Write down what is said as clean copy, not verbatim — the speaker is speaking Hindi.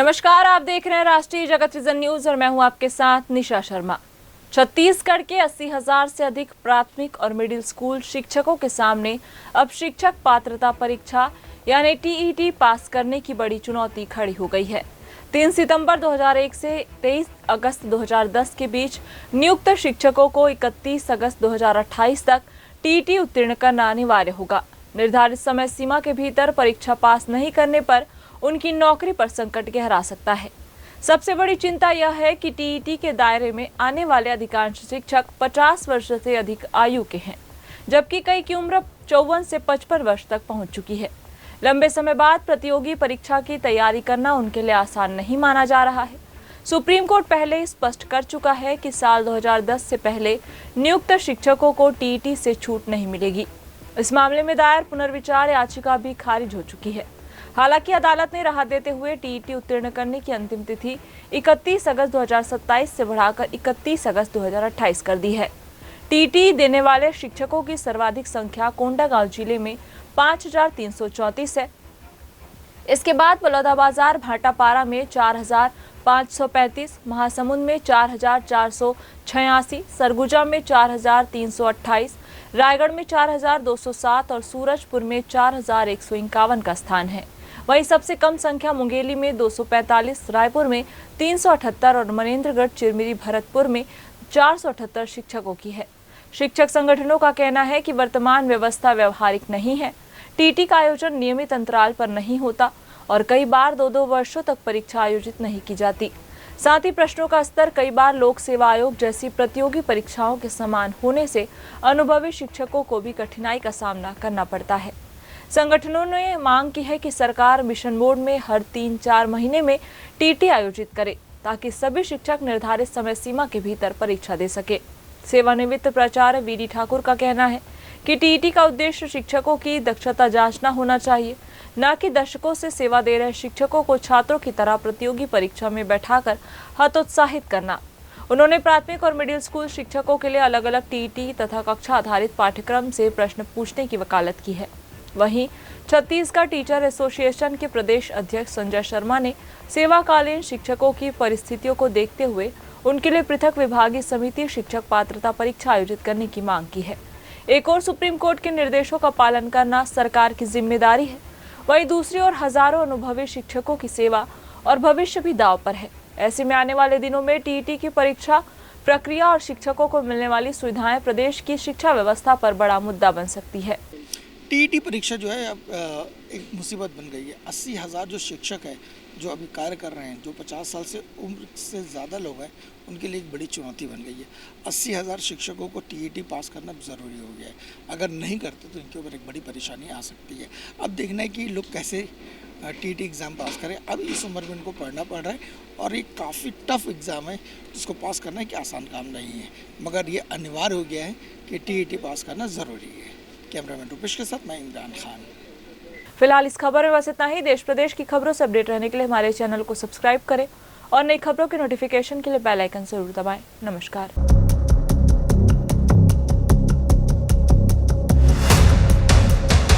नमस्कार, आप देख रहे हैं राष्ट्रीय जगत विजन न्यूज और मैं हूं आपके साथ निशा शर्मा। छत्तीसगढ़ के 80,000 से अधिक प्राथमिक और मिडिल स्कूल शिक्षकों के सामने अब शिक्षक पात्रता परीक्षा यानी टीईटी पास करने की बड़ी चुनौती खड़ी हो गई है। 3 सितंबर 2001 से 23 अगस्त 2010 के बीच नियुक्त शिक्षकों को 31 अगस्त 2028 तक टीईटी उत्तीर्ण करना अनिवार्य होगा। निर्धारित समय सीमा के भीतर परीक्षा पास नहीं करने पर उनकी नौकरी पर संकट गहरा सकता है। सबसे बड़ी चिंता यह है कि टीईटी के दायरे में आने वाले अधिकांश शिक्षक 50 वर्ष से अधिक आयु के हैं, जबकि कई की उम्र 54 से 55 वर्ष तक पहुंच चुकी है। लंबे समय बाद प्रतियोगी परीक्षा की तैयारी करना उनके लिए आसान नहीं माना जा रहा है। सुप्रीम कोर्ट पहले ही स्पष्ट कर चुका है कि साल 2010 से पहले नियुक्त शिक्षकों को टीईटी से छूट नहीं मिलेगी। इस मामले में दायर पुनर्विचार याचिका भी खारिज हो चुकी है। हालांकि अदालत ने राहत देते हुए टीईटी उत्तीर्ण करने की अंतिम तिथि 31 अगस्त 2027 से बढ़ाकर 31 अगस्त 2028 कर दी है। टीईटी देने वाले शिक्षकों की सर्वाधिक संख्या कोंडागांव जिले में 5,334 है। इसके बाद बलौदाबाजार भाटापारा में 4,535, महासमुंद में 4,486, सरगुजा में 4,328, रायगढ़ में 4,207 और सूरजपुर में 4,151 का स्थान है। वहीं सबसे कम संख्या मुंगेली में 245, रायपुर में 378 और मनेन्द्रगढ़, चिरमिरी, भरतपुर में 478 शिक्षकों की है। शिक्षक संगठनों का कहना है कि वर्तमान व्यवस्था व्यवहारिक नहीं है। टीईटी का आयोजन नियमित अंतराल पर नहीं होता और कई बार 2-2 वर्षों तक परीक्षा आयोजित नहीं की जाती। साथ ही प्रश्नों का स्तर कई बार लोक सेवा आयोग जैसी प्रतियोगी परीक्षाओं के समान होने से अनुभवी शिक्षकों को भी कठिनाई का सामना करना पड़ता है। संगठनों ने मांग की है कि सरकार मिशन मोड में हर 3-4 महीने में टीईटी आयोजित करे, ताकि सभी शिक्षक निर्धारित समय सीमा के भीतर परीक्षा दे सके। सेवानिवृत्त प्राचार्य वीडी ठाकुर का कहना है कि टीईटी का उद्देश्य शिक्षकों की दक्षता जांचना होना चाहिए, न कि दशकों से सेवा दे रहे शिक्षकों को छात्रों की तरह प्रतियोगी परीक्षा में बैठाकर हतोत्साहित करना। उन्होंने प्राथमिक और मिडिल स्कूल शिक्षकों के लिए अलग अलग टीईटी तथा कक्षा आधारित पाठ्यक्रम से प्रश्न पूछने की वकालत की है। वहीं छत्तीसगढ़ टीचर एसोसिएशन के प्रदेश अध्यक्ष संजय शर्मा ने सेवाकालीन शिक्षकों की परिस्थितियों को देखते हुए उनके लिए पृथक विभागीय समिति शिक्षक पात्रता परीक्षा आयोजित करने की मांग की है। एक और सुप्रीम कोर्ट के निर्देशों का पालन करना सरकार की जिम्मेदारी है, वहीं दूसरी ओर हजारों अनुभवी शिक्षकों की सेवा और भविष्य भी दांव पर है। ऐसे में आने वाले दिनों में टीईटी की परीक्षा प्रक्रिया और शिक्षकों को मिलने वाली सुविधाएं प्रदेश की शिक्षा व्यवस्था पर बड़ा मुद्दा बन सकती है। टीईटी परीक्षा जो है अब एक मुसीबत बन गई है। 80,000 जो शिक्षक हैं जो अभी कार्य कर रहे हैं, जो 50 साल से उम्र से ज़्यादा लोग हैं, उनके लिए एक बड़ी चुनौती बन गई है। 80,000 शिक्षकों को टीईटी पास करना ज़रूरी हो गया है। अगर नहीं करते तो इनके ऊपर एक बड़ी परेशानी आ सकती है। अब देखना है कि लोग कैसे टीईटी एग्ज़ाम पास करें। अब इस उम्र में इनको पढ़ना पड़ रहा है और ये काफ़ी टफ एग्ज़ाम है, जिसको पास करना कि आसान काम नहीं है, मगर ये अनिवार्य हो गया है कि टीईटी पास करना ज़रूरी है। कैमरामैन रूपेश के साथ मैं इमरान खान। फिलहाल इस खबर में बस इतना ही। देश प्रदेश की खबरों से अपडेट रहने के लिए हमारे चैनल को सब्सक्राइब करें और नई खबरों के नोटिफिकेशन के लिए बेल आइकन जरूर दबाएं। नमस्कार।